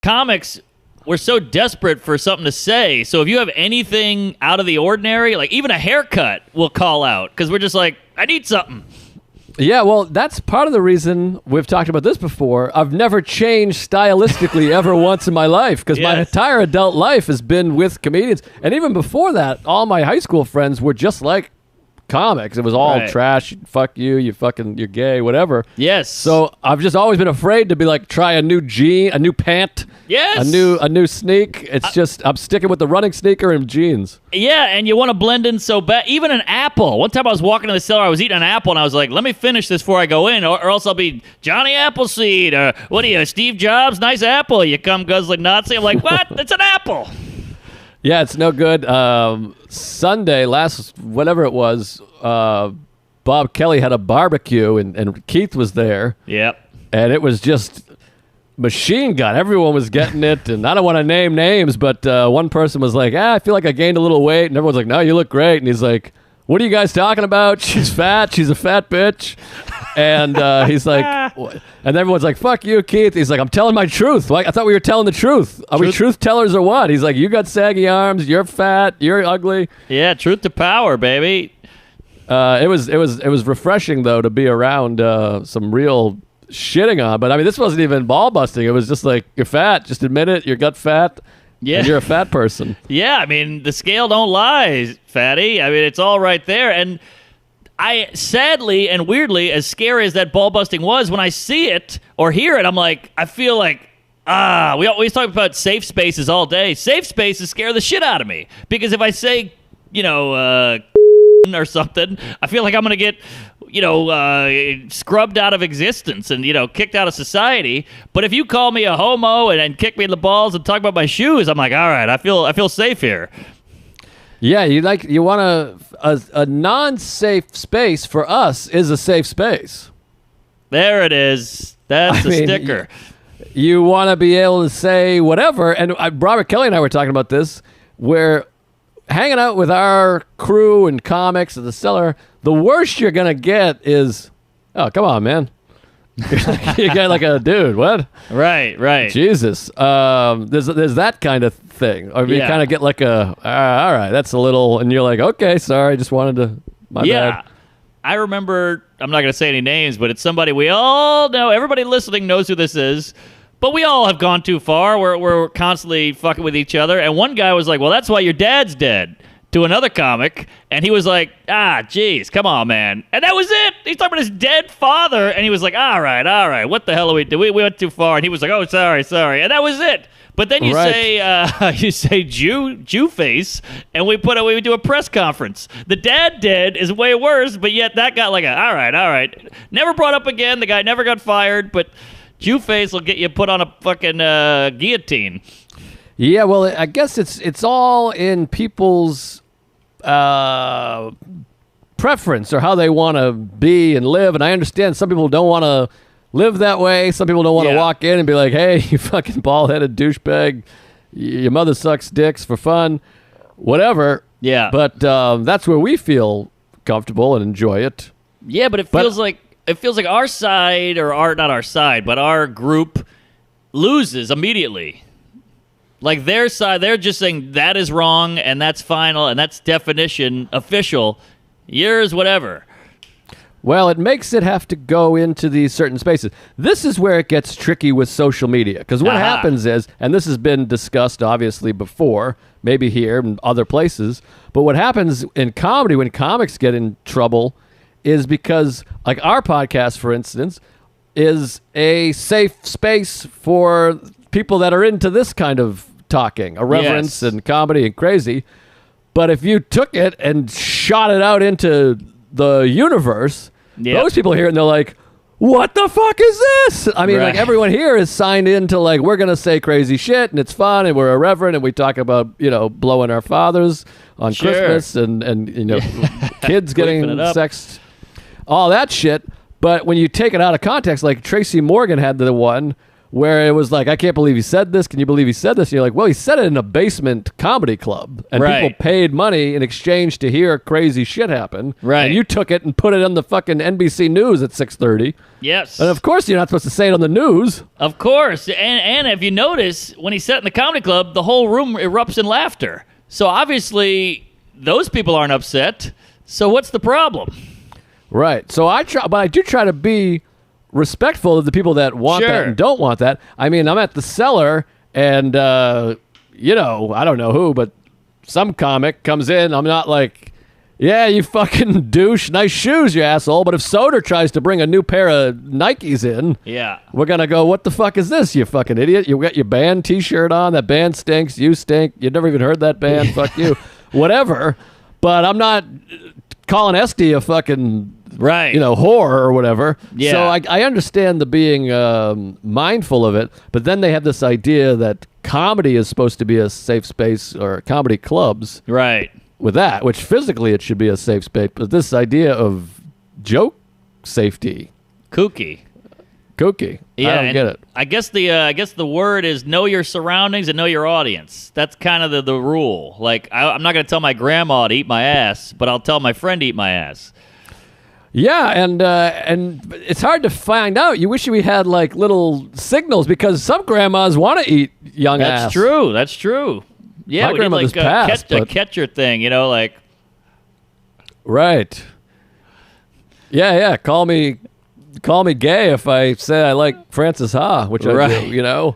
comics, we're so desperate for something to say. So if you have anything out of the ordinary, like even a haircut, we'll call out because we're just like, I need something. Yeah, well, that's part of the reason we've talked about this before. I've never changed stylistically ever once in my life because my entire adult life has been with comedians. And even before that, all my high school friends were just like comics. It was all trash. Fuck you. You're gay, whatever. Yes. So I've just always been afraid to be like, try a new jean, a new pant. Yes. A new sneak. It's just, I'm sticking with the running sneaker and jeans. Yeah, and you want to blend in so bad. Even an apple. One time I was walking to the cellar, I was eating an apple, and I was like, let me finish this before I go in, or else I'll be Johnny Appleseed, or what are you, Steve Jobs? Nice apple. You come guzzling Nazi. I'm like, what? It's an apple. Yeah, it's no good. Sunday, whatever it was, Bob Kelly had a barbecue, and Keith was there. Yep. And it was just machine gun. Everyone was getting it, and I don't want to name names, but one person was like, I feel like I gained a little weight, and everyone's like, no, you look great. And he's like, what are you guys talking about? She's fat. She's a fat bitch. And he's like, and everyone's like, fuck you, Keith. He's like, I'm telling my truth. Like, I thought we were telling the truth. Are we truth tellers or what? He's like, you got saggy arms. You're fat. You're ugly. Yeah, truth to power, baby. It was refreshing though to be around some real shitting on. But I mean, this wasn't even ball busting. It was just like, you're fat. Just admit it. Your gut fat. Yeah, and you're a fat person. Yeah, I mean, the scale don't lie, fatty. I mean, it's all right there. And I, sadly and weirdly, as scary as that ball busting was, when I see it or hear it, I'm like, I feel like, we always talk about safe spaces all day. Safe spaces scare the shit out of me. Because if I say, or something, I feel like I'm going to get, scrubbed out of existence and, kicked out of society. But if you call me a homo and kick me in the balls and talk about my shoes, I'm like, all right, I feel safe here. Yeah, you want a non-safe space for us is a safe space. There it is. That's a sticker. You want to be able to say whatever. And Robert Kelly and I were talking about this, where hanging out with our crew and comics at the cellar, the worst you're going to get is, oh, come on, man. You got like a dude, what? Right. Jesus. There's that kind of thing. Or you kind of get like all right, that's a little, and you're like, okay, sorry, just wanted to, my bad. I remember, I'm not going to say any names, but it's somebody we all know, everybody listening knows who this is, but we all have gone too far. We're constantly fucking with each other. And one guy was like, well, that's why your dad's dead, to another comic. And he was like, geez, come on, man. And that was it. He's talking about his dead father. And he was like, all right. What the hell are we doing? We went too far. And he was like, oh, sorry. And that was it. But then you say Jew face, and we do a press conference. The dad dead is way worse, but yet that got like all right. Never brought up again. The guy never got fired, but Jew face will get you put on a fucking guillotine. Yeah, well, I guess it's all in people's preference or how they want to be and live. And I understand some people don't want to live that way. Some people don't want to walk in and be like, hey, you fucking bald-headed douchebag. Your mother sucks dicks for fun. Whatever. Yeah. But that's where we feel comfortable and enjoy it. Yeah, but it feels like our side, or not our side, but our group loses immediately. Like their side, they're just saying that is wrong and that's final and that's definition official. Yours, whatever. Well, it makes it have to go into these certain spaces. This is where it gets tricky with social media. Because what happens is, and this has been discussed obviously before, maybe here and other places, but what happens in comedy when comics get in trouble is because, like our podcast, for instance, is a safe space for people that are into this kind of talking, irreverence and comedy and crazy. But if you took it and shot it out into the universe, those people hear it and they're like, what the fuck is this? I mean, like everyone here is signed into like, we're going to say crazy shit and it's fun and we're irreverent and we talk about, blowing our fathers on Christmas and kids getting sexed, all that shit. But when you take it out of context, like Tracy Morgan had the one where it was like, I can't believe he said this. Can you believe he said this? And you're like, well, he said it in a basement comedy club, and Right. people paid money in exchange to hear crazy shit happen. Right. And you took it and put it on the fucking NBC News at 6:30. Yes. And of course, you're not supposed to say it on the news. Of course. And if you notice, when he said it in the comedy club, the whole room erupts in laughter. So obviously, those people aren't upset. So what's the problem? Right. So I do try to be respectful of the people that want Sure. that and don't want that. I mean, I'm at the Cellar, and I don't know who, but some comic comes in. I'm not like, yeah, you fucking douche, nice shoes, you asshole. But if Soder tries to bring a new pair of Nikes in, Yeah. we're gonna go, what the fuck is this, you fucking idiot? You got your band T-shirt on. That band stinks. You stink. You never even heard that band. Fuck you. Whatever. But I'm not calling Esty a fucking Right. whore or whatever. Yeah. So I understand the being mindful of it, but then they have this idea that comedy is supposed to be a safe space, or comedy clubs Right. with that, which physically it should be a safe space. But this idea of joke safety, Kooky. kooky. Yeah, I don't and get it. I guess the word is know your surroundings and know your audience. That's kind of the rule. Like I'm not going to tell my grandma to eat my ass, but I'll tell my friend to eat my ass. Yeah, and it's hard to find out. You wish we had like little signals, because some grandmas want to eat young ass. That's true. That's true. Yeah, My we need grandmother's like passed, a but- catcher thing, like Right. Yeah. Call me gay if I say I like Francis Ha, which I Right. do.